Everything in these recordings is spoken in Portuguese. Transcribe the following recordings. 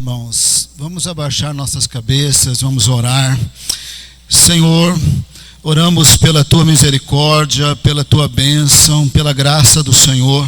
irmãos, vamos abaixar nossas cabeças, vamos orar. Senhor, oramos pela Tua misericórdia, pela Tua bênção, pela graça do Senhor,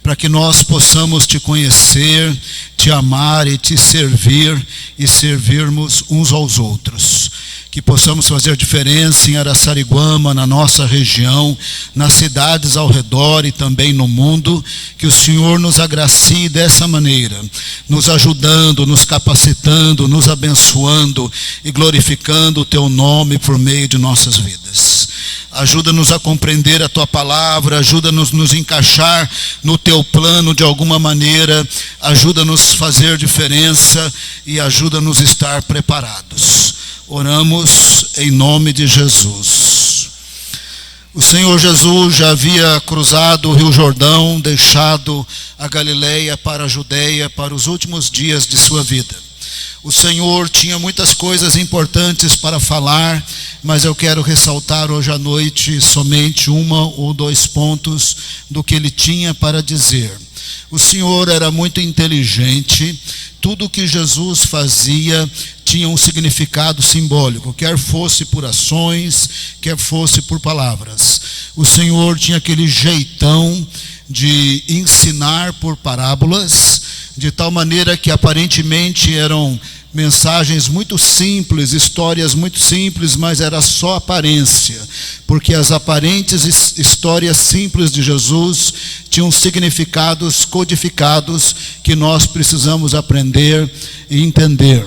para que nós possamos Te conhecer, Te amar e Te servir e servirmos uns aos outros. Que possamos fazer diferença em Araçariguama, na nossa região, nas cidades ao redor e também no mundo. Que o Senhor nos agracie dessa maneira, nos ajudando, nos capacitando, nos abençoando e glorificando o Teu nome por meio de nossas vidas. Ajuda-nos a compreender a Tua palavra, ajuda-nos a nos encaixar no Teu plano de alguma maneira, ajuda-nos a fazer diferença e ajuda-nos a estar preparados. Oramos em nome de Jesus. O Senhor Jesus já havia cruzado o Rio Jordão, deixado a Galileia para a Judeia para os últimos dias de sua vida. O Senhor tinha muitas coisas importantes para falar, mas eu quero ressaltar hoje à noite somente uma ou dois pontos do que ele tinha para dizer. O Senhor era muito inteligente, tudo que Jesus fazia tinha um significado simbólico, quer fosse por ações, quer fosse por palavras. O Senhor tinha aquele jeitão de ensinar por parábolas, de tal maneira que aparentemente eram mensagens muito simples, histórias muito simples, mas era só aparência, porque as aparentes histórias simples de Jesus tinham significados codificados que nós precisamos aprender e entender.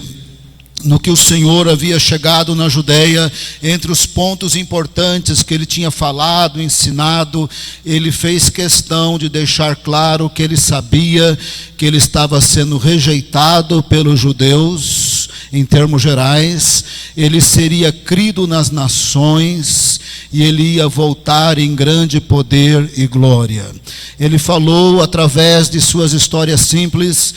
No que o Senhor havia chegado na Judeia, entre os pontos importantes que ele tinha falado, ensinado, ele fez questão de deixar claro que ele sabia que ele estava sendo rejeitado pelos judeus, em termos gerais, ele seria crido nas nações e ele ia voltar em grande poder e glória. Ele falou através de suas histórias simples,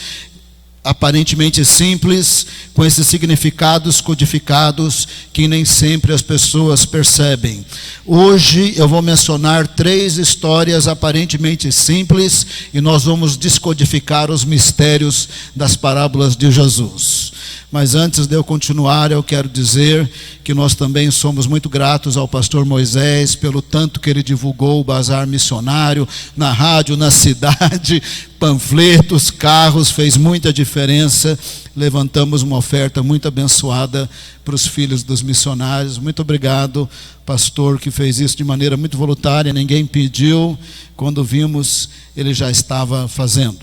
aparentemente simples, com esses significados codificados que nem sempre as pessoas percebem. Hoje eu vou mencionar 3 histórias aparentemente simples e nós vamos descodificar os mistérios das parábolas de Jesus. Mas antes de eu continuar, eu quero dizer que nós também somos muito gratos ao pastor Moisés pelo tanto que ele divulgou o bazar missionário na rádio, na cidade, panfletos, carros, fez muita diferença. Levantamos uma oferta muito abençoada para os filhos dos missionários. Muito obrigado, pastor, que fez isso de maneira muito voluntária, ninguém pediu. Quando vimos, ele já estava fazendo.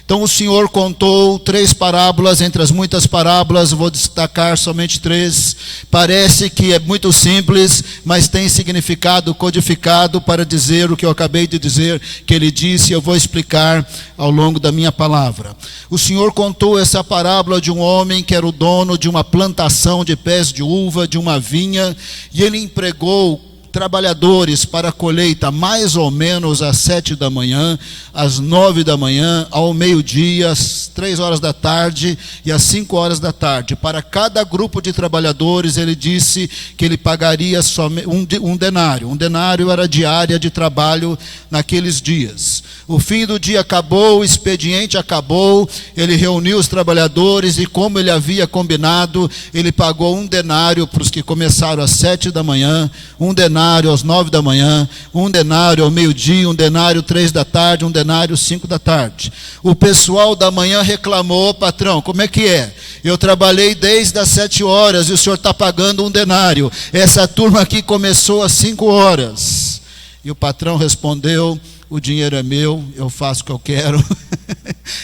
Então o Senhor contou 3 parábolas, entre as muitas parábolas, vou destacar somente 3. Parece que é muito simples, mas tem significado codificado para dizer o que eu acabei de dizer, que ele disse, eu vou explicar ao longo da minha palavra. O Senhor contou essa parábola de um homem que era o dono de uma plantação de pés de uva, de uma vinha, e ele empregou trabalhadores para a colheita mais ou menos às 7 da manhã, às 9 da manhã, ao meio-dia, às 3 horas da tarde e às 5 horas da tarde. Para cada grupo de trabalhadores, ele disse que ele pagaria somente um denário. Um denário era a diária de trabalho naqueles dias. O fim do dia acabou, o expediente acabou, ele reuniu os trabalhadores e, como ele havia combinado, ele pagou um denário para os que começaram às 7 da manhã, um denário às 9 da manhã, um denário ao meio-dia, um denário 3 da tarde, um denário 5 da tarde. O pessoal da manhã reclamou, patrão, como é que é? Eu trabalhei desde as 7 horas e o senhor está pagando um denário. Essa turma aqui começou às 5 horas. E o patrão respondeu, o dinheiro é meu, eu faço o que eu quero.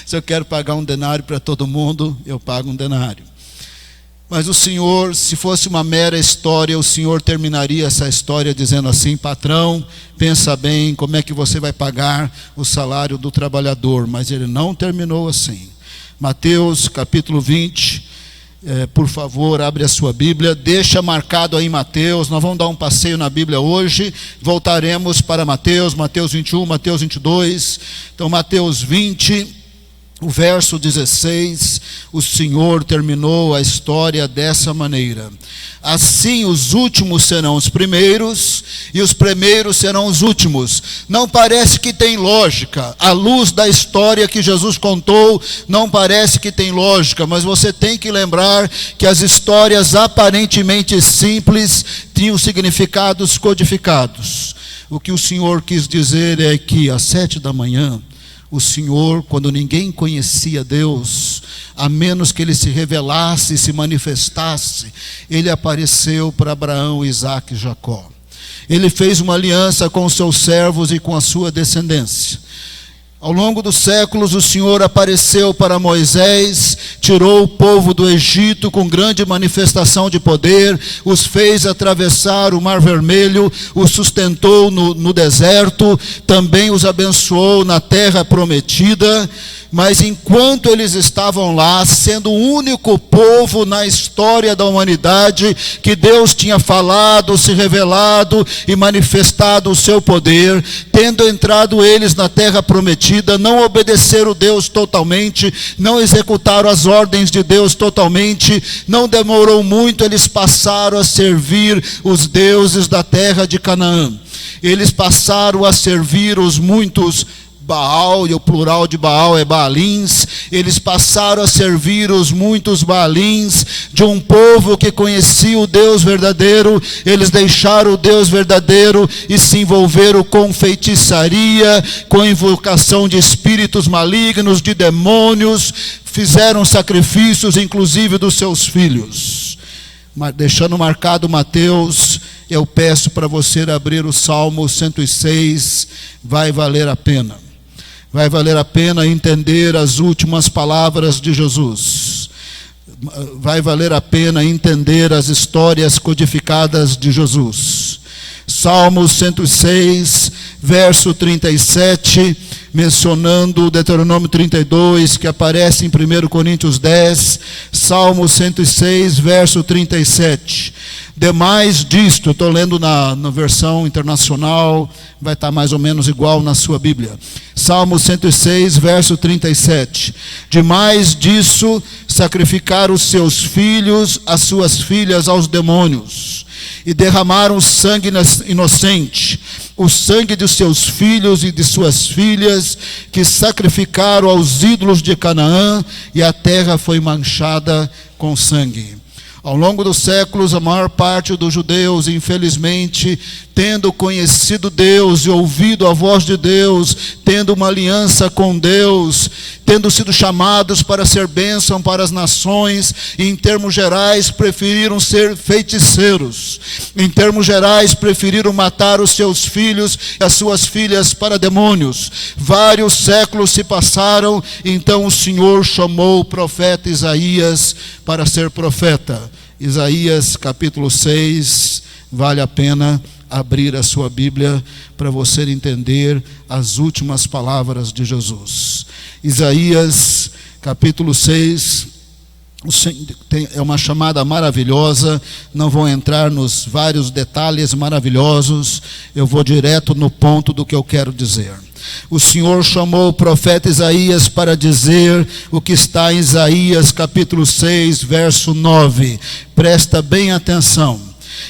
Se eu quero pagar um denário para todo mundo, eu pago um denário. Mas o Senhor, se fosse uma mera história, o Senhor terminaria essa história dizendo assim, patrão, pensa bem como é que você vai pagar o salário do trabalhador. Mas ele não terminou assim. Mateus capítulo 20, por favor, abre a sua Bíblia, deixa marcado aí Mateus, nós vamos dar um passeio na Bíblia hoje, voltaremos para Mateus 21, Mateus 22, então Mateus 20, O verso 16, o Senhor terminou a história dessa maneira: assim os últimos serão os primeiros, e os primeiros serão os últimos. Não parece que tem lógica, à luz da história que Jesus contou, não parece que tem lógica, mas você tem que lembrar que as histórias aparentemente simples tinham significados codificados. O que o Senhor quis dizer é que às 7 da manhã, o Senhor, quando ninguém conhecia Deus, a menos que Ele se revelasse e se manifestasse, Ele apareceu para Abraão, Isaque e Jacó. Ele fez uma aliança com os seus servos e com a sua descendência. Ao longo dos séculos, o Senhor apareceu para Moisés, tirou o povo do Egito com grande manifestação de poder, os fez atravessar o Mar Vermelho, os sustentou no deserto, também os abençoou na terra prometida. Mas enquanto eles estavam lá, sendo o único povo na história da humanidade que Deus tinha falado, se revelado e manifestado o seu poder, tendo entrado eles na terra prometida, não obedeceram Deus totalmente, não executaram as ordens de Deus totalmente, não demorou muito, eles passaram a servir os deuses da terra de Canaã. Eles passaram a servir os muitos Baal, e o plural de Baal é Baalins. Eles passaram a servir os muitos Baalins de um povo que conhecia o Deus verdadeiro. Eles deixaram o Deus verdadeiro e se envolveram com feitiçaria, com invocação de espíritos malignos, de demônios, fizeram sacrifícios inclusive dos seus filhos. Deixando marcado Mateus, eu peço para você abrir o Salmo 106, vai valer a pena. Vai valer a pena entender as últimas palavras de Jesus. Vai valer a pena entender as histórias codificadas de Jesus. Salmo 106, verso 37, mencionando o Deuteronômio 32, que aparece em 1 Coríntios 10. Salmo 106, verso 37. Demais disto, estou lendo na versão internacional, vai estar mais ou menos igual na sua Bíblia. Salmo 106, verso 37. Demais disso, sacrificaram os seus filhos, as suas filhas aos demônios, e derramaram sangue inocente, o sangue de seus filhos e de suas filhas, que sacrificaram aos ídolos de Canaã, e a terra foi manchada com sangue. Ao longo dos séculos, a maior parte dos judeus, infelizmente, tendo conhecido Deus e ouvido a voz de Deus, tendo uma aliança com Deus, tendo sido chamados para ser bênção para as nações, e em termos gerais preferiram ser feiticeiros. Em termos gerais preferiram matar os seus filhos e as suas filhas para demônios. Vários séculos se passaram, então o Senhor chamou o profeta Isaías para ser profeta. Isaías capítulo 6, vale a pena abrir a sua Bíblia para você entender as últimas palavras de Jesus. Isaías capítulo 6 é uma chamada maravilhosa. Não vou entrar nos vários detalhes maravilhosos, eu vou direto no ponto do que eu quero dizer. O Senhor chamou o profeta Isaías para dizer o que está em Isaías capítulo 6, verso 9. Presta bem atenção.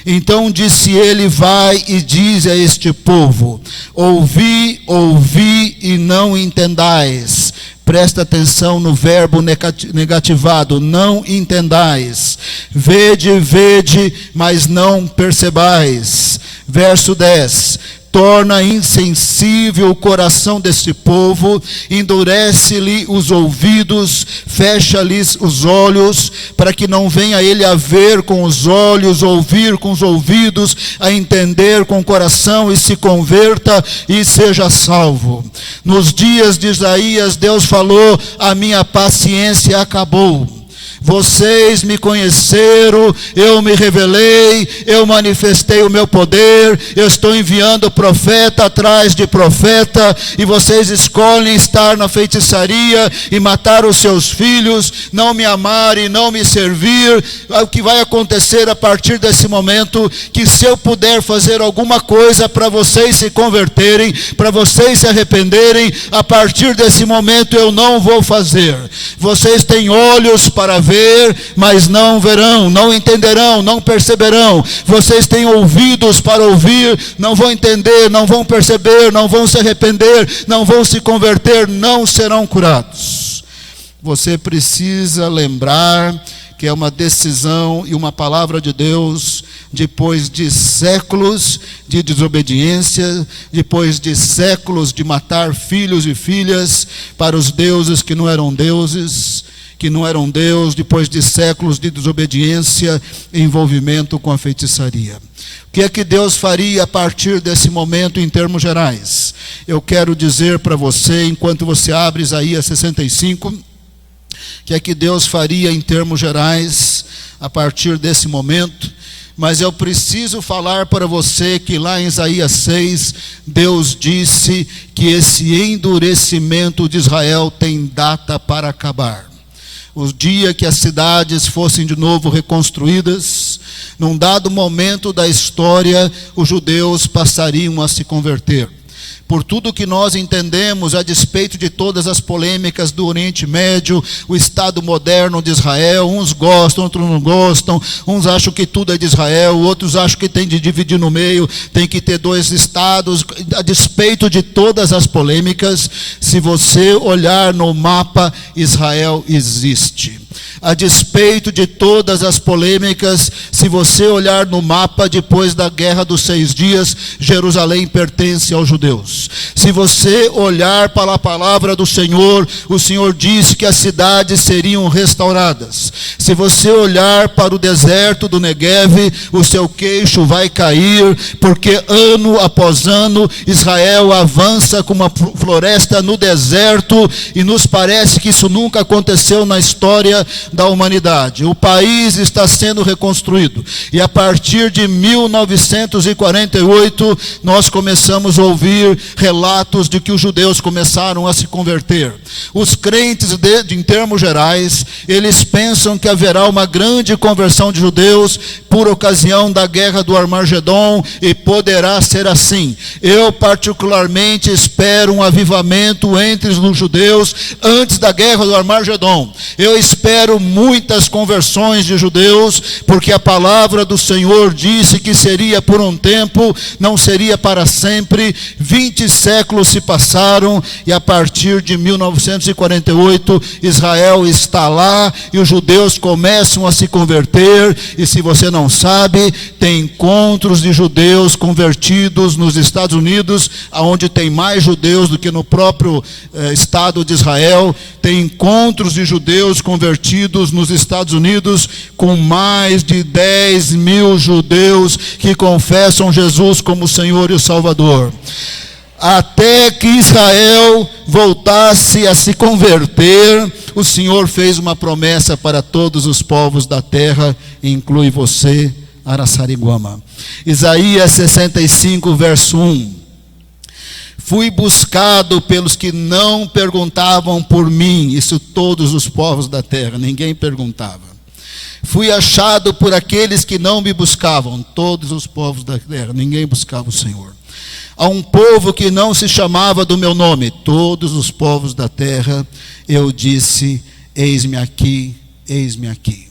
Então disse ele: vai e diz a este povo: ouvi, ouvi e não entendais. Presta atenção no verbo negativado, não entendais. Vede, vede, mas não percebais. Verso 10. Torna insensível o coração deste povo, endurece-lhe os ouvidos, fecha-lhes os olhos, para que não venha ele a ver com os olhos, ouvir com os ouvidos, a entender com o coração, e se converta e seja salvo. Nos dias de Isaías, Deus falou: a minha paciência acabou. Vocês me conheceram, eu me revelei, eu manifestei o meu poder, eu estou enviando profeta atrás de profeta, e vocês escolhem estar na feitiçaria e matar os seus filhos, não me amar e não me servir. O que vai acontecer a partir desse momento, que se eu puder fazer alguma coisa para vocês se converterem, para vocês se arrependerem, a partir desse momento eu não vou fazer. Vocês têm olhos para ver, mas não verão, não entenderão, não perceberão. Vocês têm ouvidos para ouvir, não vão entender, não vão perceber, não vão se arrepender, não vão se converter, não serão curados. Você precisa lembrar que é uma decisão e uma palavra de Deus, depois de séculos de desobediência, depois de séculos de matar filhos e filhas para os deuses que não eram deuses, que não eram Deus, depois de séculos de desobediência e envolvimento com a feitiçaria. O que é que Deus faria a partir desse momento em termos gerais? Eu quero dizer para você, enquanto você abre Isaías 65, que é que Deus faria em termos gerais a partir desse momento. Mas eu preciso falar para você que lá em Isaías 6, Deus disse que esse endurecimento de Israel tem data para acabar. O dia que as cidades fossem de novo reconstruídas, num dado momento da história, os judeus passariam a se converter. Por tudo que nós entendemos, a despeito de todas as polêmicas do Oriente Médio, o Estado moderno de Israel, uns gostam, outros não gostam, uns acham que tudo é de Israel, outros acham que tem de dividir no meio, tem que ter dois estados. A despeito de todas as polêmicas, se você olhar no mapa, Israel existe. A despeito de todas as polêmicas, se você olhar no mapa, depois da Guerra dos 6 Dias, Jerusalém pertence aos judeus. Se você olhar para a palavra do Senhor, o Senhor disse que as cidades seriam restauradas. Se você olhar para o deserto do Negueve, o seu queixo vai cair, porque ano após ano, Israel avança como uma floresta no deserto, e nos parece que isso nunca aconteceu na história da humanidade. O país está sendo reconstruído, e a partir de 1948 nós começamos a ouvir relatos de que os judeus começaram a se converter. Os crentes, em termos gerais, eles pensam que haverá uma grande conversão de judeus por ocasião da guerra do Armagedon, e poderá ser assim. Eu particularmente espero um avivamento entre os judeus antes da guerra do Armagedon. Eu espero muitas conversões de judeus, porque a palavra do Senhor disse que seria por um tempo, não seria para sempre. 20 séculos se passaram, e a partir de 1948, Israel está lá, e os judeus começam a se converter. E se você não sabe, tem encontros de judeus convertidos nos Estados Unidos, onde tem mais judeus do que no próprio Estado de Israel. Tem encontros de judeus convertidos nos Estados Unidos, com mais de 10 mil judeus que confessam Jesus como Senhor e Salvador. Até que Israel voltasse a se converter, o Senhor fez uma promessa para todos os povos da terra, e inclui você, Araçariguama. Isaías 65, verso 1. Fui buscado pelos que não perguntavam por mim. Isso todos os povos da terra, ninguém perguntava. Fui achado por aqueles que não me buscavam. Todos os povos da terra, ninguém buscava o Senhor. A um povo que não se chamava do meu nome. Todos os povos da terra, eu disse: eis-me aqui, eis-me aqui.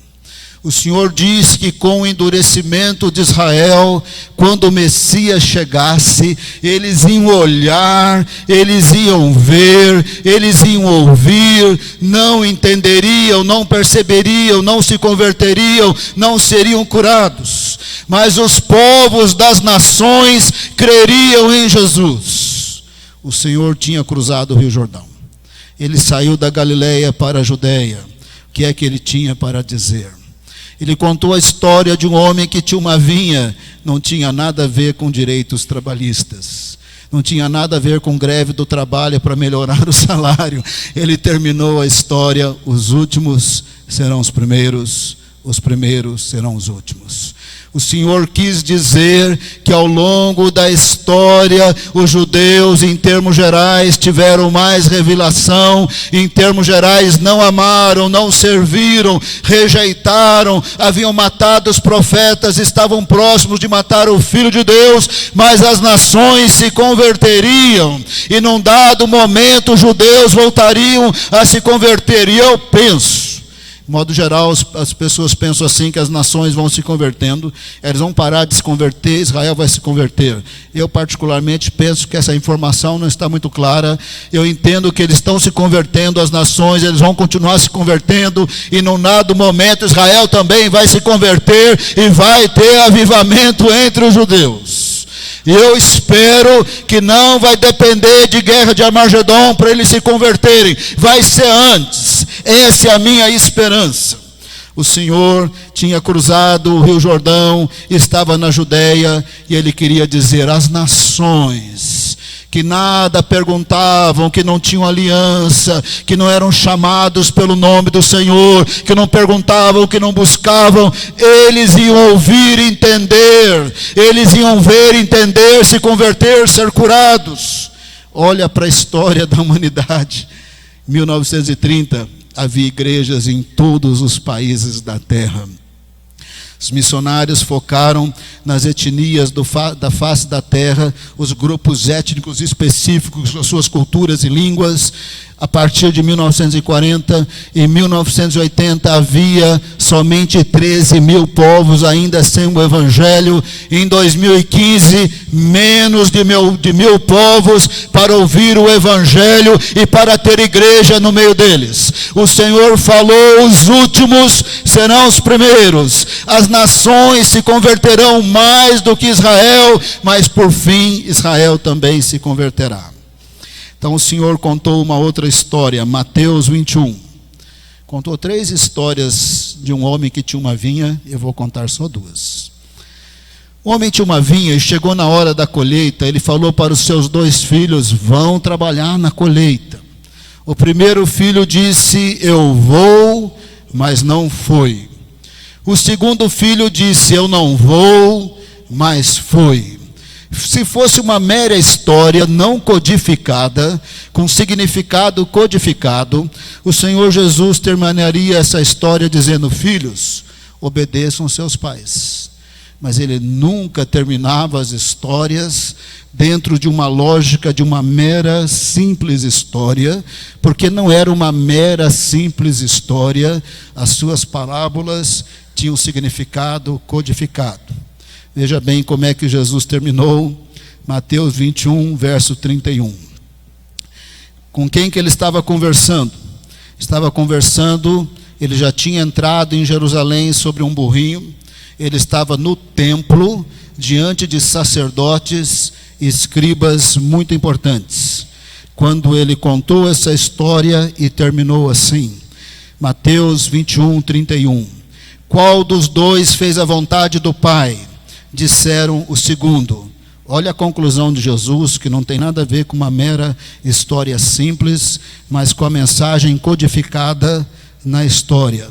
O Senhor diz que com o endurecimento de Israel, quando o Messias chegasse, eles iam olhar, eles iam ver, eles iam ouvir, não entenderiam, não perceberiam, não se converteriam, não seriam curados. Mas os povos das nações creriam em Jesus. O Senhor tinha cruzado o Rio Jordão. Ele saiu da Galileia para a Judeia. O que é que ele tinha para dizer? Ele contou a história de um homem que tinha uma vinha, não tinha nada a ver com direitos trabalhistas, não tinha nada a ver com greve do trabalho para melhorar o salário. Ele terminou a história: os últimos serão os primeiros serão os últimos. O Senhor quis dizer que ao longo da história, os judeus, em termos gerais, tiveram mais revelação, em termos gerais, não amaram, não serviram, rejeitaram, haviam matado os profetas, estavam próximos de matar o Filho de Deus, mas as nações se converteriam, e num dado momento os judeus voltariam a se converter. E eu penso, de modo geral, as pessoas pensam assim, que as nações vão se convertendo, eles vão parar de se converter, Israel vai se converter. Eu particularmente penso que essa informação não está muito clara. Eu entendo que eles estão se convertendo, as nações, eles vão continuar se convertendo, e num dado momento Israel também vai se converter, e vai ter avivamento entre os judeus. E eu espero que não vai depender de guerra de Armagedon para eles se converterem, vai ser antes. Essa é a minha esperança. O Senhor tinha cruzado o Rio Jordão, estava na Judeia, e Ele queria dizer às nações que nada perguntavam, que não tinham aliança, que não eram chamados pelo nome do Senhor, que não perguntavam, que não buscavam, eles iam ouvir, entender, eles iam ver, entender, se converter, ser curados. Olha para a história da humanidade. Em 1930, havia igrejas em todos os países da terra. Os missionários focaram nas etnias da face da terra, os grupos étnicos específicos, as suas culturas e línguas. A partir de 1940, em 1980 havia somente 13 mil povos ainda sem o Evangelho. Em 2015, menos de mil povos para ouvir o Evangelho e para ter igreja no meio deles. O Senhor falou: os últimos serão os primeiros. As nações se converterão mais do que Israel, mas por fim Israel também se converterá. Então o Senhor contou uma outra história, Mateus 21. Contou 3 histórias de um homem que tinha uma vinha, eu vou contar só 2. O homem tinha uma vinha e chegou na hora da colheita, ele falou para os seus 2 filhos: vão trabalhar na colheita. O primeiro filho disse: eu vou, mas não foi. O segundo filho disse: eu não vou, mas foi. Se fosse uma mera história não codificada, com significado codificado, o Senhor Jesus terminaria essa história dizendo: filhos, obedeçam seus pais. Mas ele nunca terminava as histórias dentro de uma lógica de uma mera simples história, porque não era uma mera simples história, as suas parábolas tinham significado codificado. Veja bem como é que Jesus terminou, Mateus 21, verso 31. Com quem que ele estava conversando? Estava conversando, ele já tinha entrado em Jerusalém sobre um burrinho, ele estava no templo, diante de sacerdotes e escribas muito importantes. Quando ele contou essa história e terminou assim, Mateus 21, 31. Qual dos 2 fez a vontade do Pai? Disseram o segundo. Olha a conclusão de Jesus, que não tem nada a ver com uma mera história simples, mas com a mensagem codificada na história.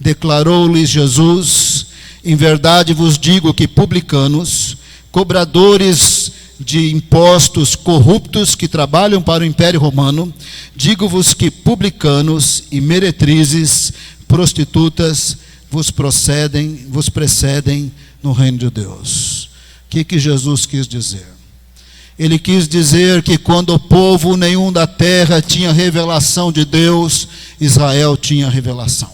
Declarou-lhes Jesus: em verdade vos digo que publicanos, cobradores de impostos corruptos que trabalham para o Império Romano, digo-vos que publicanos e meretrizes, prostitutas, vos precedem no reino de Deus. O que Jesus quis dizer? Ele quis dizer que quando o povo nenhum da terra tinha revelação de Deus, Israel tinha revelação.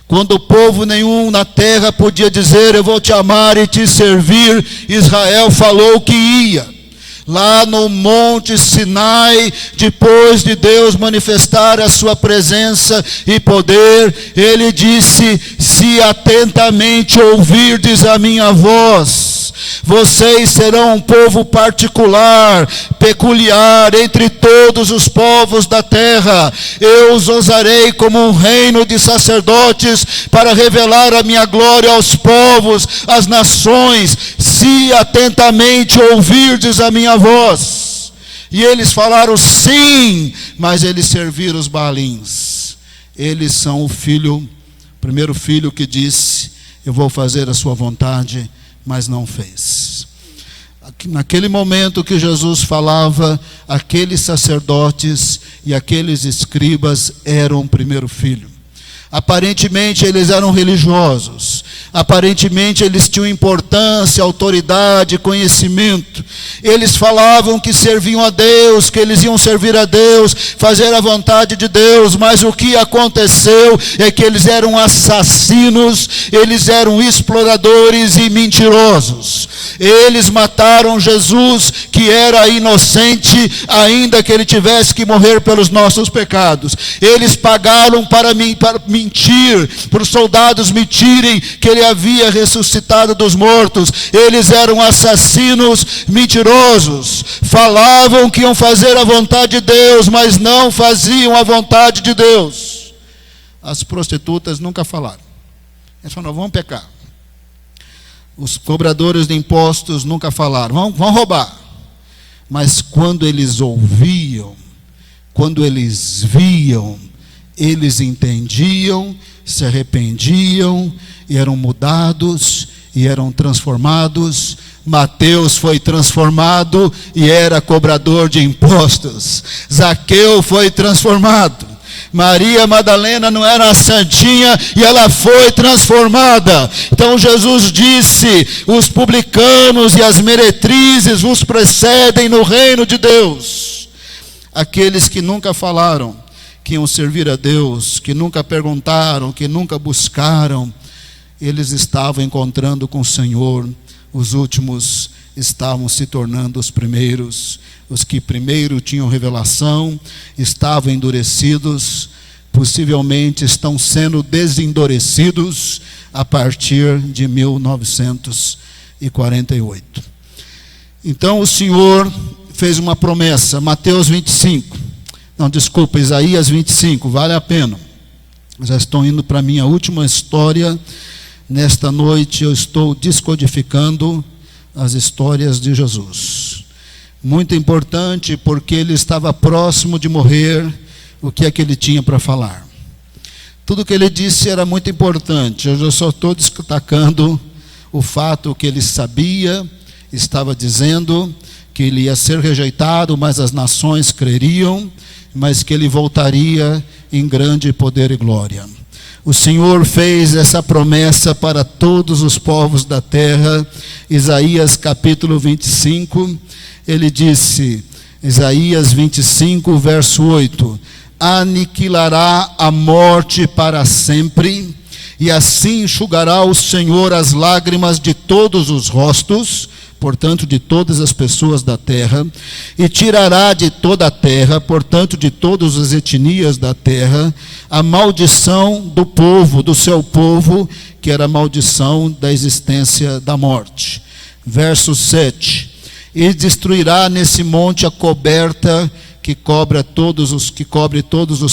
Quando o povo nenhum na terra podia dizer: eu vou te amar e te servir, Israel falou que ia. Lá no Monte Sinai, depois de Deus manifestar a sua presença e poder, ele disse: se atentamente ouvirdes a minha voz, vocês serão um povo particular, peculiar entre todos os povos da terra. Eu os usarei como um reino de sacerdotes para revelar a minha glória aos povos, às nações, se atentamente ouvirdes a minha voz. E eles falaram sim, mas eles serviram os Baalins. Eles são o primeiro filho que disse: eu vou fazer a sua vontade, mas não fez. Naquele momento que Jesus falava, aqueles sacerdotes e aqueles escribas eram o primeiro filho. Aparentemente eles eram religiosos, aparentemente eles tinham importância, autoridade, conhecimento. Eles falavam que serviam a Deus, que eles iam servir a Deus, fazer a vontade de Deus, mas o que aconteceu é que eles eram assassinos, eles eram exploradores e mentirosos. Eles mataram Jesus, que era inocente, ainda que ele tivesse que morrer pelos nossos pecados. Eles pagaram para mentir, para os soldados mentirem que ele havia ressuscitado dos mortos. Eles eram assassinos mentirosos, falavam que iam fazer a vontade de Deus, mas não faziam a vontade de Deus. As prostitutas nunca falaram, eles falaram: vamos pecar. Os cobradores de impostos nunca falaram: vão roubar. Mas quando eles ouviam, quando eles viam, eles entendiam, se arrependiam e eram mudados e eram transformados. Mateus foi transformado e era cobrador de impostos. Zaqueu foi transformado. Maria Madalena não era a santinha e ela foi transformada. Então Jesus disse: os publicanos e as meretrizes vos precedem no reino de Deus. Aqueles que nunca falaram que iam servir a Deus, que nunca perguntaram, que nunca buscaram, eles estavam encontrando com o Senhor. Os últimos estavam se tornando os primeiros. Os que primeiro tinham revelação estavam endurecidos, possivelmente estão sendo desendurecidos a partir de 1948. Então o Senhor fez uma promessa, Isaías 25, vale a pena. Já estou indo para a minha última história. Nesta noite eu estou descodificando as histórias de Jesus. Muito importante, porque ele estava próximo de morrer. O que é que ele tinha para falar? Tudo que ele disse era muito importante. Eu só estou destacando o fato que ele sabia, estava dizendo que ele ia ser rejeitado, mas as nações creriam, mas que ele voltaria em grande poder e glória. O Senhor fez essa promessa para todos os povos da terra. Isaías capítulo 25, ele disse, Isaías 25, verso 8: aniquilará a morte para sempre, e assim enxugará o Senhor as lágrimas de todos os rostos, portanto de todas as pessoas da terra, e tirará de toda a terra, portanto de todas as etnias da terra, a maldição do povo, do seu povo, que era a maldição da existência da morte. Verso 7: e destruirá nesse monte a coberta que cobre todos os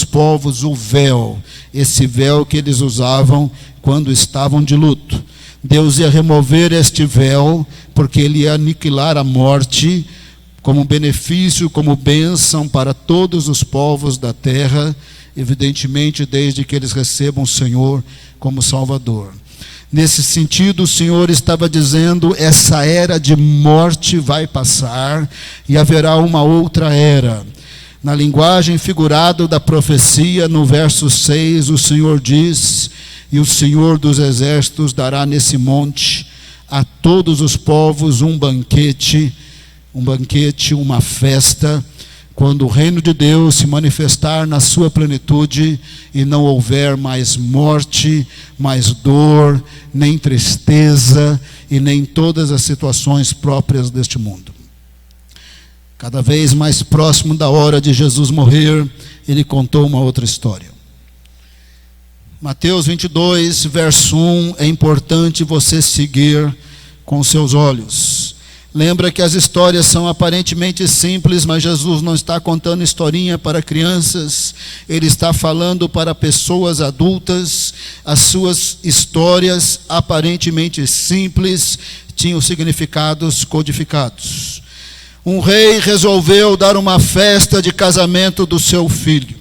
povos, o véu, esse véu que eles usavam quando estavam de luto. Deus ia remover este véu, porque ele ia aniquilar a morte como benefício, como bênção para todos os povos da terra, evidentemente desde que eles recebam o Senhor como Salvador. Nesse sentido, o Senhor estava dizendo: essa era de morte vai passar e haverá uma outra era. Na linguagem figurada da profecia, no verso 6, o Senhor diz: e o Senhor dos exércitos dará nesse monte a todos os povos um banquete, uma festa, quando o reino de Deus se manifestar na sua plenitude e não houver mais morte, mais dor, nem tristeza e nem todas as situações próprias deste mundo. Cada vez mais próximo da hora de Jesus morrer, ele contou uma outra história. Mateus 22, verso 1, é importante você seguir com seus olhos. Lembra que as histórias são aparentemente simples, mas Jesus não está contando historinha para crianças, ele está falando para pessoas adultas. As suas histórias, aparentemente simples, tinham significados codificados. Um rei resolveu dar uma festa de casamento do seu filho.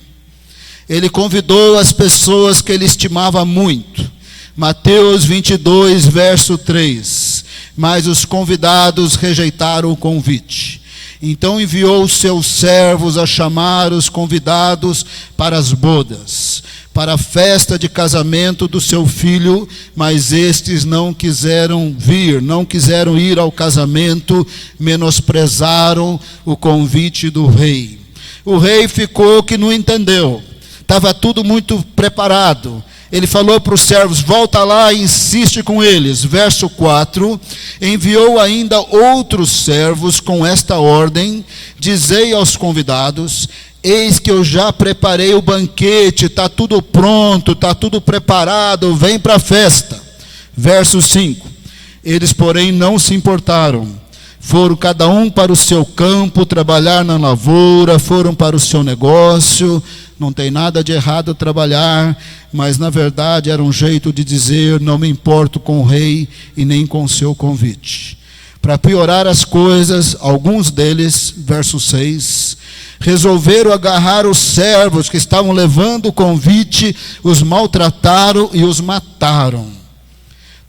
Ele convidou as pessoas que ele estimava muito. Mateus 22, verso 3. Mas os convidados rejeitaram o convite. Então enviou os seus servos a chamar os convidados para as bodas, para a festa de casamento do seu filho, mas estes não quiseram vir, não quiseram ir ao casamento, menosprezaram o convite do rei. O rei ficou que não entendeu, estava tudo muito preparado. Ele falou para os servos: volta lá e insiste com eles. Verso 4, enviou ainda outros servos com esta ordem: dizei aos convidados, eis que eu já preparei o banquete, está tudo pronto, está tudo preparado, vem para a festa. Verso 5, eles porém não se importaram, foram cada um para o seu campo, trabalhar na lavoura, foram para o seu negócio. Não tem nada de errado trabalhar, mas na verdade era um jeito de dizer: não me importo com o rei e nem com o seu convite. Para piorar as coisas, alguns deles, verso 6, resolveram agarrar os servos que estavam levando o convite, os maltrataram e os mataram.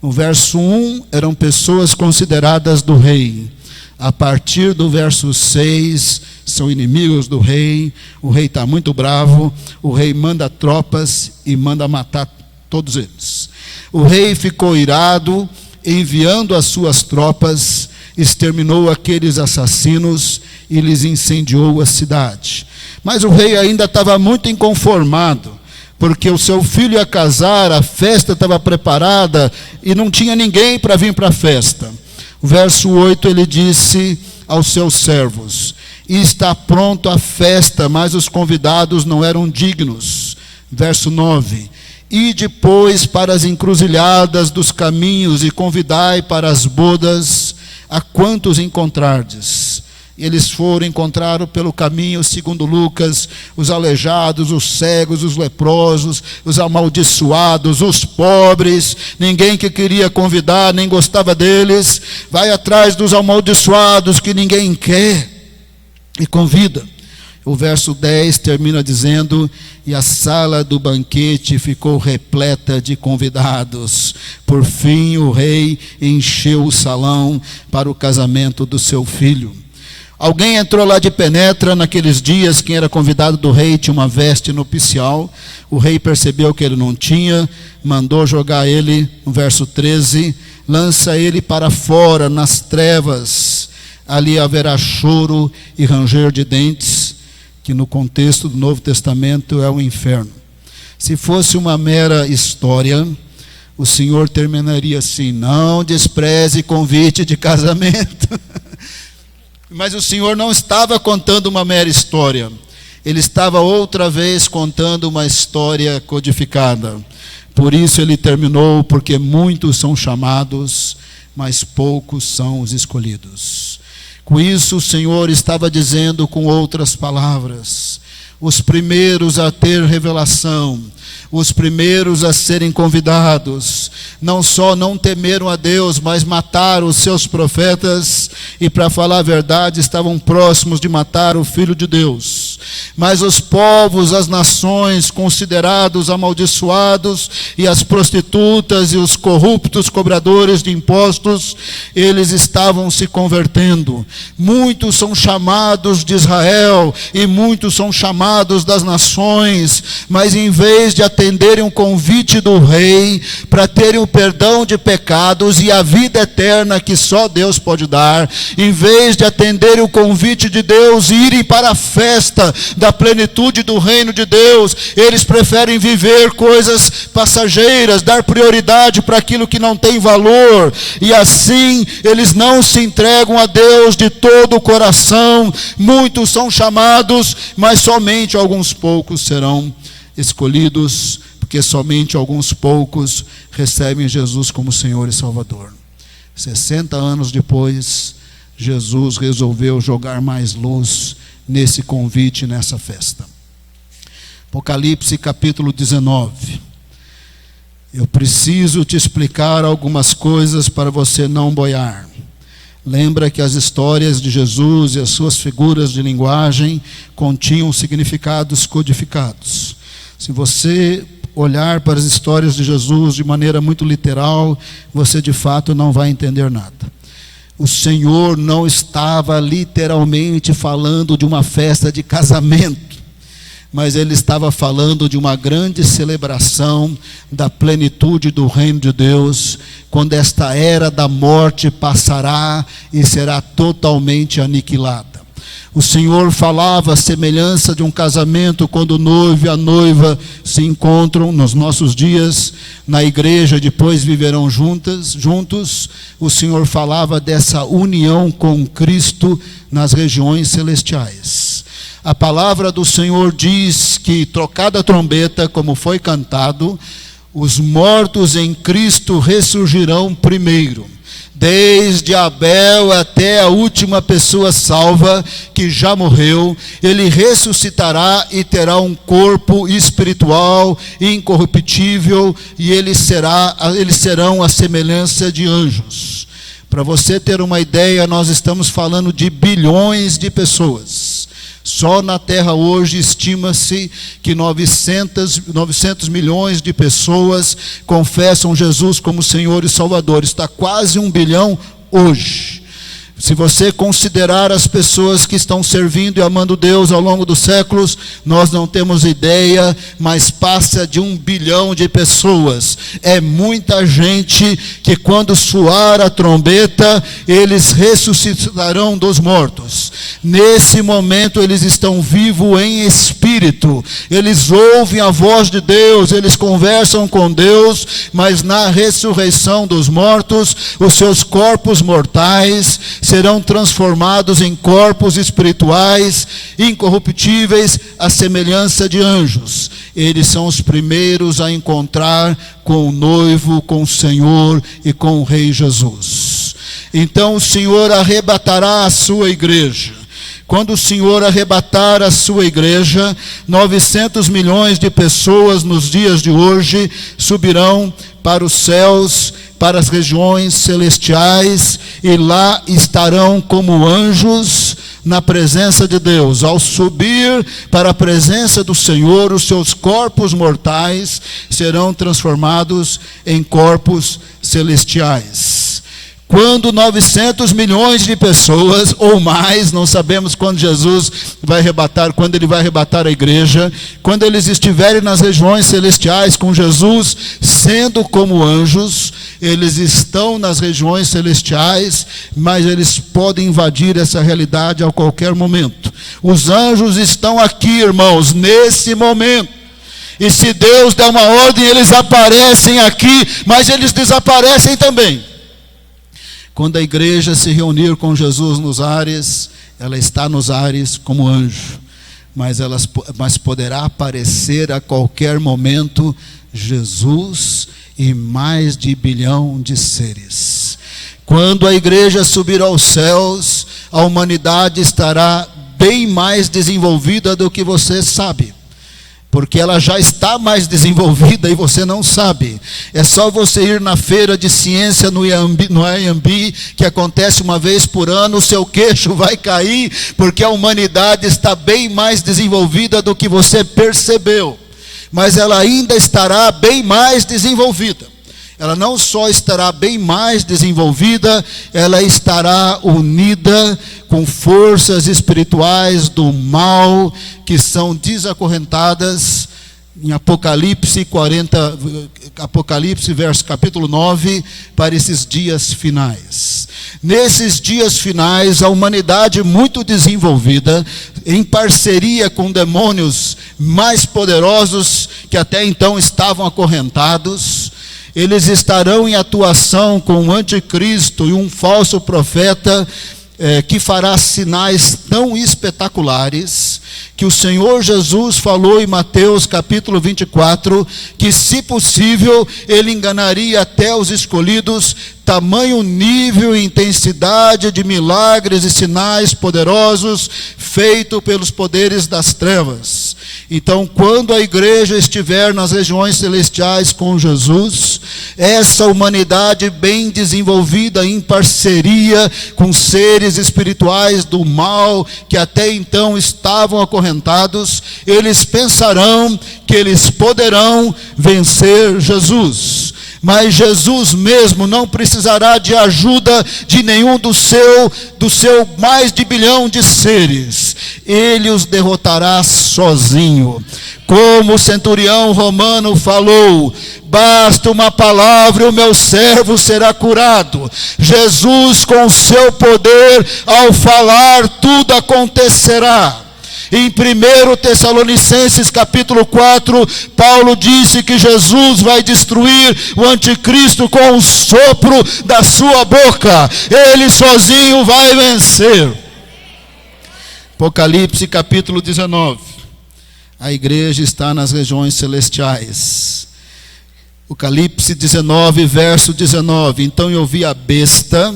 No verso 1, eram pessoas consideradas do rei. A partir do verso 6, são inimigos do rei. O rei está muito bravo. O rei manda tropas e manda matar todos eles. O rei ficou irado, enviando as suas tropas, exterminou aqueles assassinos e lhes incendiou a cidade. Mas o rei ainda estava muito inconformado, porque o seu filho ia casar, a festa estava preparada e não tinha ninguém para vir para a festa. O verso 8, ele disse aos seus servos: está pronto a festa, mas os convidados não eram dignos. Verso 9, e depois para as encruzilhadas dos caminhos e convidai para as bodas a quantos encontrardes. Eles foram, encontraram pelo caminho, segundo Lucas, os aleijados, os cegos, os leprosos, os amaldiçoados, os pobres. Ninguém que queria convidar, nem gostava deles. Vai atrás dos amaldiçoados que ninguém quer e convida. O verso 10 termina dizendo: e a sala do banquete ficou repleta de convidados. Por fim o rei encheu o salão para o casamento do seu filho. Alguém entrou lá de penetra naqueles dias. Quem era convidado do rei tinha uma veste nupcial. O rei percebeu que ele não tinha, mandou jogar ele, no verso 13, lança ele para fora nas trevas, ali haverá choro e ranger de dentes, que no contexto do Novo Testamento é o inferno. Se fosse uma mera história, o Senhor terminaria assim: não despreze convite de casamento. Mas o Senhor não estava contando uma mera história. Ele estava outra vez contando uma história codificada. Por isso ele terminou: porque muitos são chamados, mas poucos são os escolhidos. Com isso o Senhor estava dizendo, com outras palavras: os primeiros a ter revelação, os primeiros a serem convidados, não só não temeram a Deus, mas mataram os seus profetas, e para falar a verdade, estavam próximos de matar o Filho de Deus. Mas os povos, as nações, considerados amaldiçoados, e as prostitutas e os corruptos cobradores de impostos, eles estavam se convertendo. Muitos são chamados de Israel, e muitos são chamados das nações, mas em vez de atenderem o convite do rei, para terem o perdão de pecados e a vida eterna que só Deus pode dar, em vez de atenderem o convite de Deus e irem para a festa da plenitude do reino de Deus, eles preferem viver coisas passageiras, dar prioridade para aquilo que não tem valor, e assim eles não se entregam a Deus de todo o coração. Muitos são chamados, mas somente alguns poucos serão escolhidos, porque somente alguns poucos recebem Jesus como Senhor e Salvador. 60 anos depois, Jesus resolveu jogar mais luz nesse convite, nessa festa. Apocalipse capítulo 19. Eu preciso te explicar algumas coisas para você não boiar. Lembra que as histórias de Jesus e as suas figuras de linguagem continham significados codificados. Se você olhar para as histórias de Jesus de maneira muito literal, você de fato não vai entender nada. O Senhor não estava literalmente falando de uma festa de casamento, mas Ele estava falando de uma grande celebração da plenitude do reino de Deus, quando esta era da morte passará e será totalmente aniquilada. O Senhor falava a semelhança de um casamento, quando o noivo e a noiva se encontram nos nossos dias na igreja, depois viverão juntos. O Senhor falava dessa união com Cristo nas regiões celestiais. A palavra do Senhor diz que, trocada a trombeta, como foi cantado, os mortos em Cristo ressurgirão primeiro. Desde Abel até a última pessoa salva que já morreu, ele ressuscitará e terá um corpo espiritual incorruptível, e eles serão a semelhança de anjos. Para você ter uma ideia, nós estamos falando de bilhões de pessoas. Só na Terra hoje estima-se que 900 milhões de pessoas confessam Jesus como Senhor e Salvador. Está quase 1 bilhão hoje. Se você considerar as pessoas que estão servindo e amando Deus ao longo dos séculos, nós não temos ideia, mas passa de 1 bilhão de pessoas. É muita gente que, quando soar a trombeta, eles ressuscitarão dos mortos. Nesse momento eles estão vivos em espírito, eles ouvem a voz de Deus, eles conversam com Deus, mas na ressurreição dos mortos, os seus corpos mortais serão transformados em corpos espirituais, incorruptíveis, à semelhança de anjos. Eles são os primeiros a encontrar com o noivo, com o Senhor e com o Rei Jesus. Então o Senhor arrebatará a sua igreja. Quando o Senhor arrebatar a sua igreja, 900 milhões de pessoas nos dias de hoje subirão para os céus, para as regiões celestiais, e lá estarão como anjos na presença de Deus. Ao subir para a presença do Senhor, os seus corpos mortais serão transformados em corpos celestiais. Quando 900 milhões de pessoas, ou mais, não sabemos quando Jesus vai arrebatar, quando Ele vai arrebatar a igreja, quando eles estiverem nas regiões celestiais com Jesus, sendo como anjos, eles estão nas regiões celestiais, mas eles podem invadir essa realidade a qualquer momento. Os anjos estão aqui, irmãos, nesse momento. E se Deus der uma ordem, eles aparecem aqui, mas eles desaparecem também. Quando a igreja se reunir com Jesus nos ares, ela está nos ares como anjo, mas poderá aparecer a qualquer momento Jesus e mais de 1 bilhão de seres. Quando a igreja subir aos céus, a humanidade estará bem mais desenvolvida do que você sabe. Porque ela já está mais desenvolvida e você não sabe. É só você ir na feira de ciência no Iambi, que acontece uma vez por ano, o seu queixo vai cair, porque a humanidade está bem mais desenvolvida do que você percebeu. Mas ela ainda estará bem mais desenvolvida. Ela não só estará bem mais desenvolvida, ela estará unida com forças espirituais do mal que são desacorrentadas em Apocalipse capítulo 9, para esses dias finais. Nesses dias finais, a humanidade muito desenvolvida, em parceria com demônios mais poderosos que até então estavam acorrentados, eles estarão em atuação com o anticristo e um falso profeta que fará sinais tão espetaculares, que o Senhor Jesus falou em Mateus capítulo 24, que se possível ele enganaria até os escolhidos tamanho nível e intensidade de milagres e sinais poderosos feitos pelos poderes das trevas. Então, quando a igreja estiver nas regiões celestiais com Jesus, essa humanidade bem desenvolvida em parceria com seres espirituais do mal que até então estavam acorrentados, eles pensarão que eles poderão vencer Jesus. Mas Jesus mesmo não precisará de ajuda de nenhum do seu mais de 1 bilhão de seres. Ele os derrotará sozinho. Como o centurião romano falou: basta uma palavra e o meu servo será curado. Jesus, com o seu poder, ao falar, tudo acontecerá. Em 1 Tessalonicenses capítulo 4, Paulo disse que Jesus vai destruir o anticristo com o sopro da sua boca. Ele sozinho vai vencer. Apocalipse capítulo 19. A igreja está nas regiões celestiais. Apocalipse 19, verso 19. Então eu vi a besta,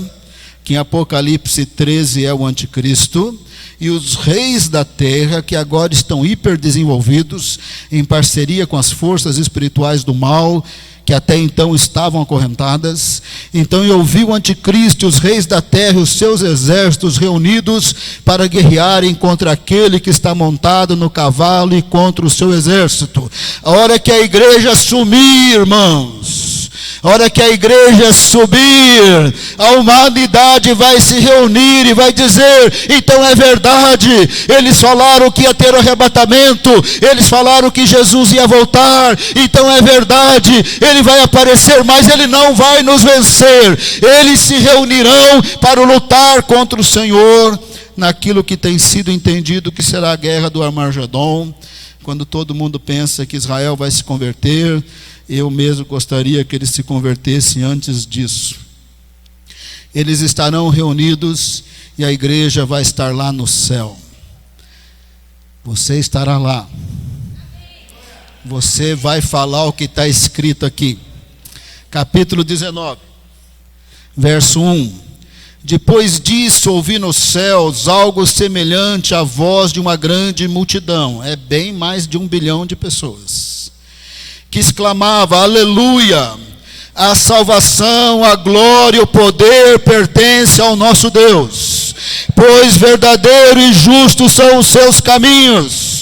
que em Apocalipse 13 é o anticristo, e os reis da terra, que agora estão hiperdesenvolvidos, em parceria com as forças espirituais do mal, que até então estavam acorrentadas. Então eu vi o anticristo e os reis da terra e os seus exércitos reunidos para guerrearem contra aquele que está montado no cavalo e contra o seu exército. A hora que a igreja sumir, irmãos, a hora que a igreja subir, a humanidade vai se reunir e vai dizer: então é verdade, eles falaram que ia ter o arrebatamento, eles falaram que Jesus ia voltar, então é verdade, ele vai aparecer, mas ele não vai nos vencer. Eles se reunirão para lutar contra o Senhor, naquilo que tem sido entendido que será a guerra do Armagedon, quando todo mundo pensa que Israel vai se converter. Eu mesmo gostaria que eles se convertessem antes disso. Eles estarão reunidos e a igreja vai estar lá no céu. Você estará lá. Você vai falar o que está escrito aqui. Capítulo 19, verso 1. Depois disso, ouvi nos céus algo semelhante à voz de uma grande multidão. É bem mais de 1 bilhão de pessoas. Que exclamava: aleluia, a salvação, a glória e o poder pertencem ao nosso Deus, pois verdadeiro e justo são os seus caminhos.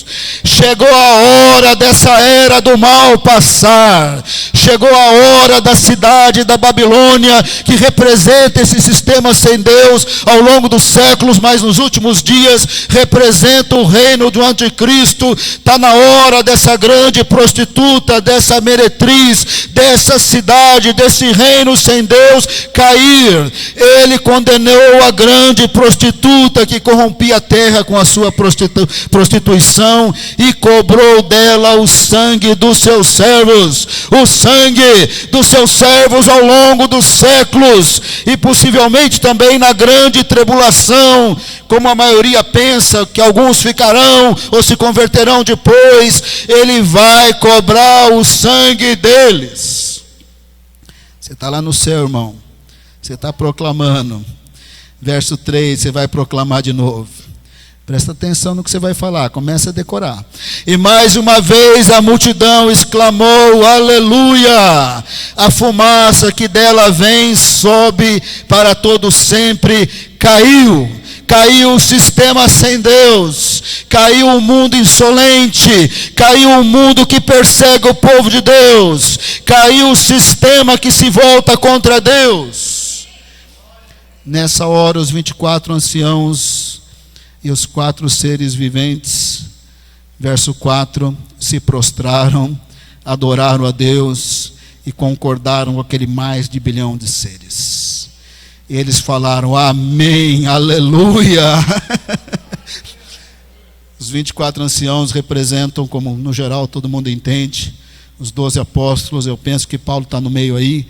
Chegou a hora dessa era do mal passar. Chegou a hora da cidade da Babilônia, que representa esse sistema sem Deus ao longo dos séculos, mas nos últimos dias representa o reino do anticristo. Está na hora dessa grande prostituta, dessa meretriz, dessa cidade, desse reino sem Deus cair. Ele condenou a grande prostituta que corrompia a terra com a sua prostituição e cobrou dela o sangue dos seus servos, o sangue dos seus servos ao longo dos séculos, e possivelmente também na grande tribulação, como a maioria pensa que alguns ficarão ou se converterão depois. Ele vai cobrar o sangue deles. Você está lá no céu, irmão, você está proclamando. Verso 3, você vai proclamar de novo. Presta atenção no que você vai falar, começa a decorar. E mais uma vez a multidão exclamou: aleluia! A fumaça que dela vem sobe para todo sempre. Caiu o sistema sem Deus, caiu o mundo insolente, caiu o mundo que persegue o povo de Deus, caiu o sistema que se volta contra Deus. Nessa hora os 24 anciãos e os 4 seres viventes, verso 4, se prostraram, adoraram a Deus e concordaram com aquele mais de 1 bilhão de seres. Eles falaram: amém, aleluia. Os 24 anciãos representam, como no geral todo mundo entende, os 12 apóstolos. Eu penso que Paulo está no meio aí,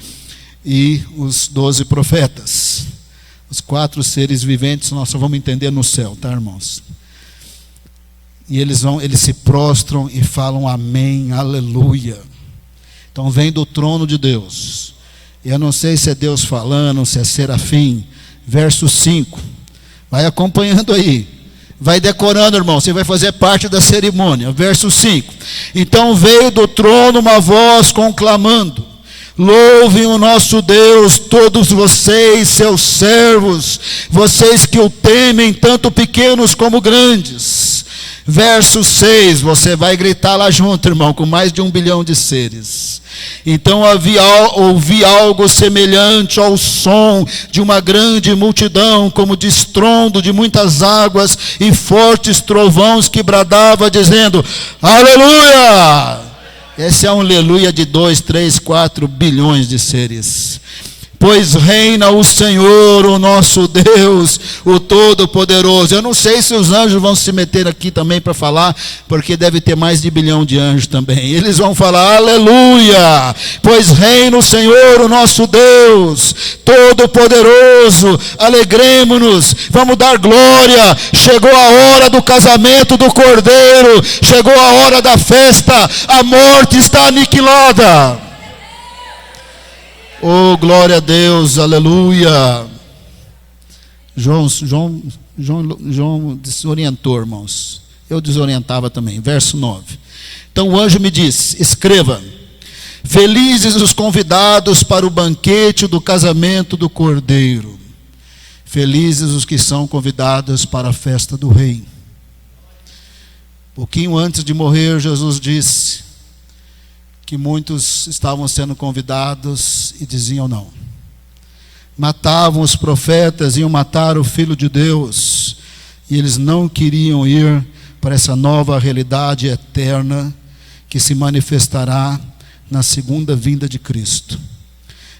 e os 12 profetas. Os 4 seres viventes nós só vamos entender no céu, tá, irmãos? E eles se prostram e falam amém, aleluia. Então vem do trono de Deus Eu não sei se é Deus falando, se é serafim. Verso 5. Vai acompanhando aí. Vai decorando, irmão. Você vai fazer parte da cerimônia. Verso 5. Então veio do trono uma voz conclamando: louvem o nosso Deus, todos vocês, seus servos, vocês que o temem, tanto pequenos como grandes. Verso 6, você vai gritar lá junto, irmão, com mais de 1 bilhão de seres. Então ouvi algo semelhante ao som de uma grande multidão, como de estrondo de muitas águas e fortes trovões, que bradava dizendo: aleluia! Esse é um aleluia de 2, 3, 4 bilhões de seres. Pois reina o Senhor, o nosso Deus, o Todo-Poderoso. Eu não sei se os anjos vão se meter aqui também para falar, porque deve ter mais de 1 bilhão de anjos também. Eles vão falar aleluia, pois reina o Senhor, o nosso Deus, Todo-Poderoso. Alegremo-nos, vamos dar glória. Chegou a hora do casamento do Cordeiro, chegou a hora da festa, a morte está aniquilada. Oh, glória a Deus, aleluia. João desorientou, irmãos. Eu desorientava também. Verso 9. Então o anjo me disse: escreva: felizes os convidados para o banquete do casamento do Cordeiro. Felizes os que são convidados para a festa do Rei. Pouquinho antes de morrer, Jesus disse que muitos estavam sendo convidados e diziam não. Matavam os profetas, iam matar o Filho de Deus, e eles não queriam ir para essa nova realidade eterna que se manifestará na segunda vinda de Cristo.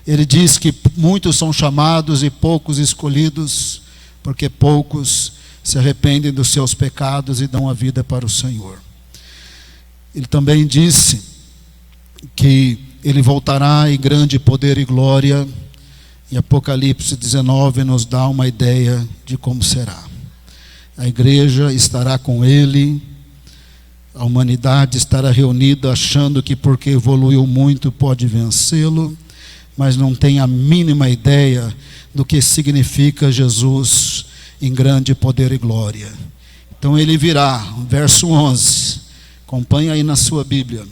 Ele diz que muitos são chamados e poucos escolhidos, porque poucos se arrependem dos seus pecados e dão a vida para o Senhor. Ele também disse que ele voltará em grande poder e glória, e Apocalipse 19 nos dá uma ideia de como será. A igreja estará com ele, a humanidade estará reunida achando que porque evoluiu muito pode vencê-lo, mas não tem a mínima ideia do que significa Jesus em grande poder e glória. Então ele virá, verso 11, acompanha aí na sua Bíblia.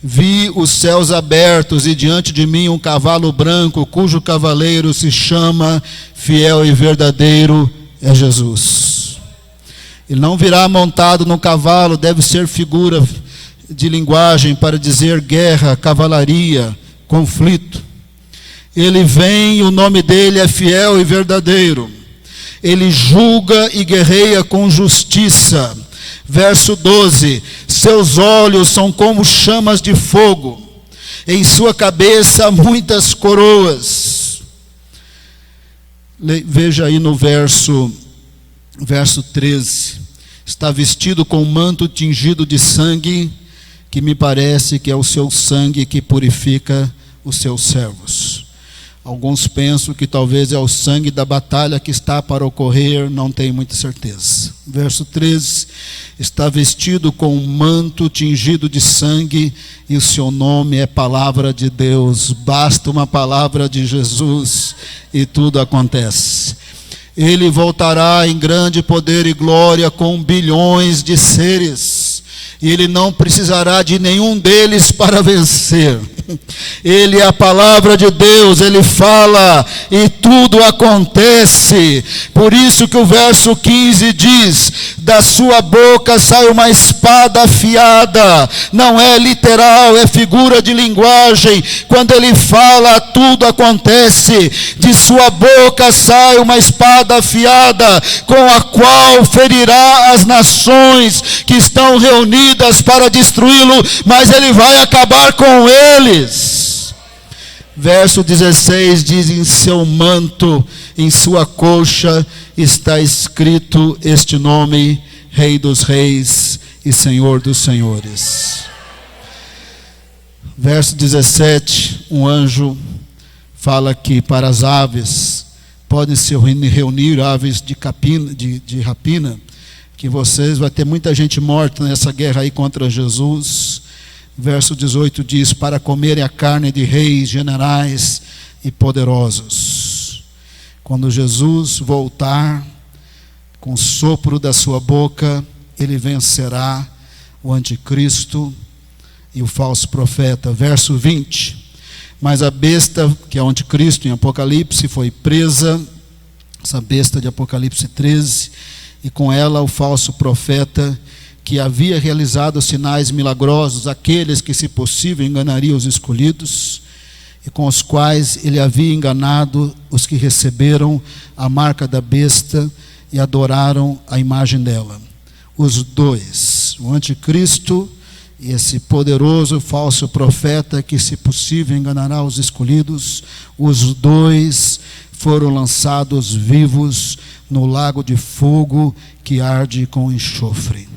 Vi os céus abertos e diante de mim um cavalo branco, cujo cavaleiro se chama Fiel e Verdadeiro, é Jesus. Ele não virá montado no cavalo, deve ser figura de linguagem para dizer guerra, cavalaria, conflito. Ele vem, o nome dele é Fiel e Verdadeiro. Ele julga e guerreia com justiça. Verso 12, seus olhos são como chamas de fogo, em sua cabeça muitas coroas. Veja aí no verso 13, está vestido com um manto tingido de sangue, que me parece que é o seu sangue que purifica os seus servos. Alguns pensam que talvez é o sangue da batalha que está para ocorrer, não tenho muita certeza. Verso 13, está vestido com um manto tingido de sangue, e o seu nome é Palavra de Deus. Basta uma palavra de Jesus e tudo acontece. Ele voltará em grande poder e glória com bilhões de seres, e ele não precisará de nenhum deles para vencer. Ele é a palavra de Deus, ele fala e tudo acontece. Por isso que o verso 15 diz: da sua boca sai uma espada afiada. Não é literal, é figura de linguagem. Quando ele fala, tudo acontece. De sua boca sai uma espada afiada, com a qual ferirá as nações que estão reunidas para destruí-lo, mas ele vai acabar com eles. Verso 16 diz: em seu manto, em sua coxa está escrito este nome: Rei dos Reis e Senhor dos Senhores. Verso 17, um anjo fala que para as aves, podem se reunir aves de rapina, que vai ter muita gente morta nessa guerra aí contra Jesus, Verso 18 diz: para comerem a carne de reis, generais e poderosos. Quando Jesus voltar, com o sopro da sua boca, ele vencerá o anticristo e o falso profeta. Verso 20: mas a besta, que é o anticristo em Apocalipse, foi presa, essa besta de Apocalipse 13, e com ela o falso profeta, que havia realizado sinais milagrosos, aqueles que, se possível, enganariam os escolhidos, e com os quais ele havia enganado os que receberam a marca da besta e adoraram a imagem dela. Os dois, o anticristo e esse poderoso falso profeta, que, se possível, enganará os escolhidos, os dois foram lançados vivos no lago de fogo que arde com enxofre.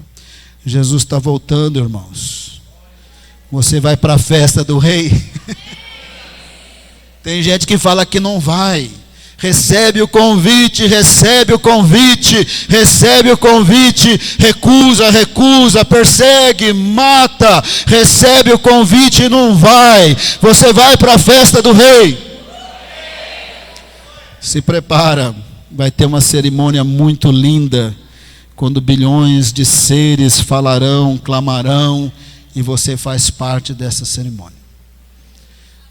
Jesus está voltando, irmãos. Você vai para a festa do rei? Tem gente que fala que não vai. Recebe o convite, recebe o convite, recebe o convite, recusa, persegue, mata, recebe o convite e não vai. Você vai para a festa do rei. Se prepara, vai ter uma cerimônia muito linda, quando bilhões de seres falarão, clamarão, e você faz parte dessa cerimônia.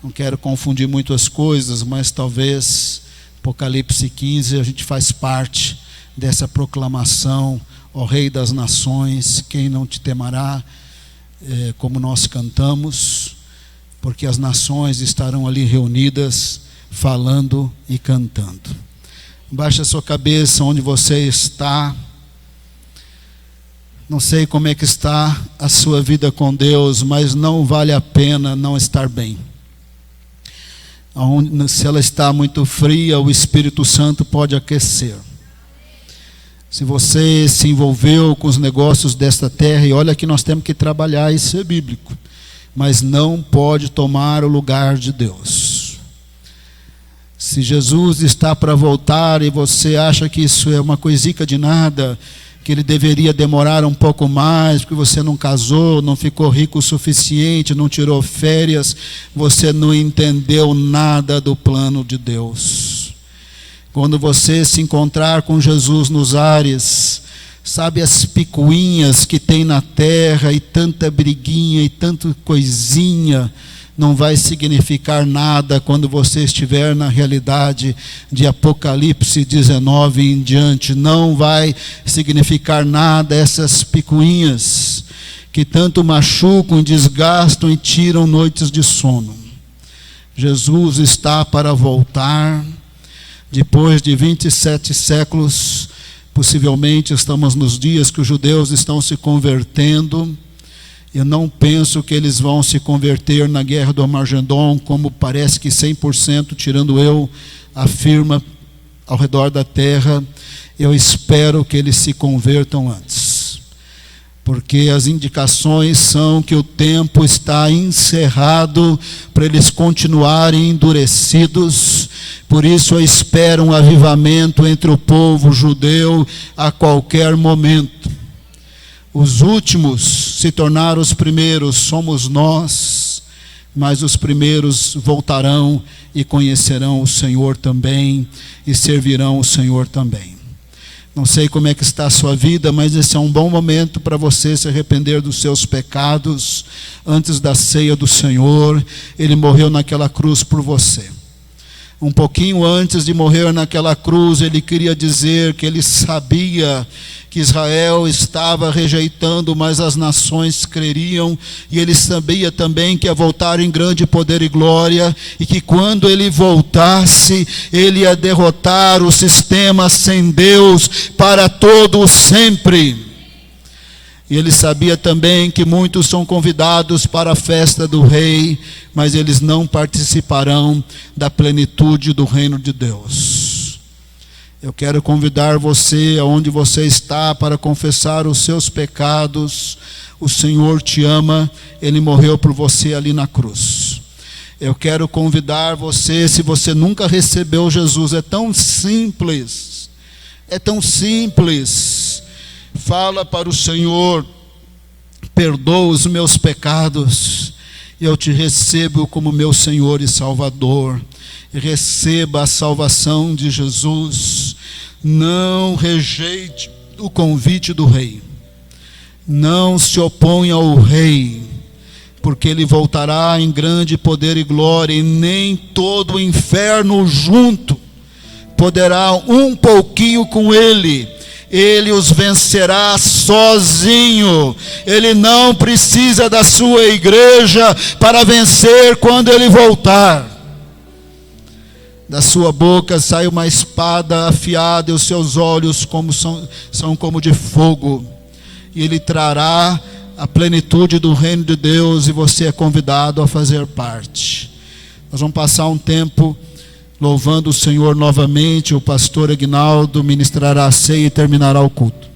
Não quero confundir muito as coisas, mas talvez Apocalipse 15 a gente faz parte dessa proclamação: ó Rei das Nações, quem não te temerá, como nós cantamos, porque as nações estarão ali reunidas, falando e cantando. Baixe a sua cabeça onde você está. Não sei como é que está a sua vida com Deus, mas não vale a pena não estar bem. Se ela está muito fria, o Espírito Santo pode aquecer. Se você se envolveu com os negócios desta terra, e olha que nós temos que trabalhar, isso é bíblico, mas não pode tomar o lugar de Deus. Se Jesus está para voltar e você acha que isso é uma coisica de nada, que ele deveria demorar um pouco mais, porque você não casou, não ficou rico o suficiente, não tirou férias, você não entendeu nada do plano de Deus. Quando você se encontrar com Jesus nos ares, sabe as picuinhas que tem na terra, e tanta briguinha, e tanta coisinha, não vai significar nada quando você estiver na realidade de Apocalipse 19 em diante. Não vai significar nada essas picuinhas que tanto machucam, desgastam e tiram noites de sono. Jesus está para voltar. Depois de 27 séculos, possivelmente estamos nos dias que os judeus estão se convertendo. Eu não penso que eles vão se converter na guerra do Armagedon, como parece que 100%, tirando eu, afirma ao redor da terra. Eu espero que eles se convertam antes, porque as indicações são que o tempo está encerrado para eles continuarem endurecidos. Por isso eu espero um avivamento entre o povo judeu a qualquer momento. Os últimos se tornaram os primeiros, somos nós, mas os primeiros voltarão e conhecerão o Senhor também, e servirão o Senhor também. Não sei como é que está a sua vida, mas esse é um bom momento para você se arrepender dos seus pecados, antes da ceia do Senhor. Ele morreu naquela cruz por você. Um pouquinho antes de morrer naquela cruz, ele queria dizer que ele sabia que Israel estava rejeitando, mas as nações creriam, e ele sabia também que ia voltar em grande poder e glória, e que quando ele voltasse, ele ia derrotar o sistema sem Deus para todo o sempre. E ele sabia também que muitos são convidados para a festa do rei, mas eles não participarão da plenitude do reino de Deus. Eu quero convidar você, aonde você está, para confessar os seus pecados. O Senhor te ama, Ele morreu por você ali na cruz. Eu quero convidar você, se você nunca recebeu Jesus, é tão simples, fala para o Senhor, perdoa os meus pecados, e eu te recebo como meu Senhor e Salvador. E receba a salvação de Jesus. Não rejeite o convite do Rei. Não se oponha ao Rei, porque Ele voltará em grande poder e glória, e nem todo o inferno junto poderá um pouquinho com Ele. Ele os vencerá sozinho. Ele não precisa da sua igreja para vencer quando Ele voltar. Da sua boca sai uma espada afiada, e os seus olhos são como de fogo. E Ele trará a plenitude do reino de Deus, e você é convidado a fazer parte. Nós vamos passar um tempo louvando o Senhor novamente. O pastor Aguinaldo ministrará a ceia e terminará o culto.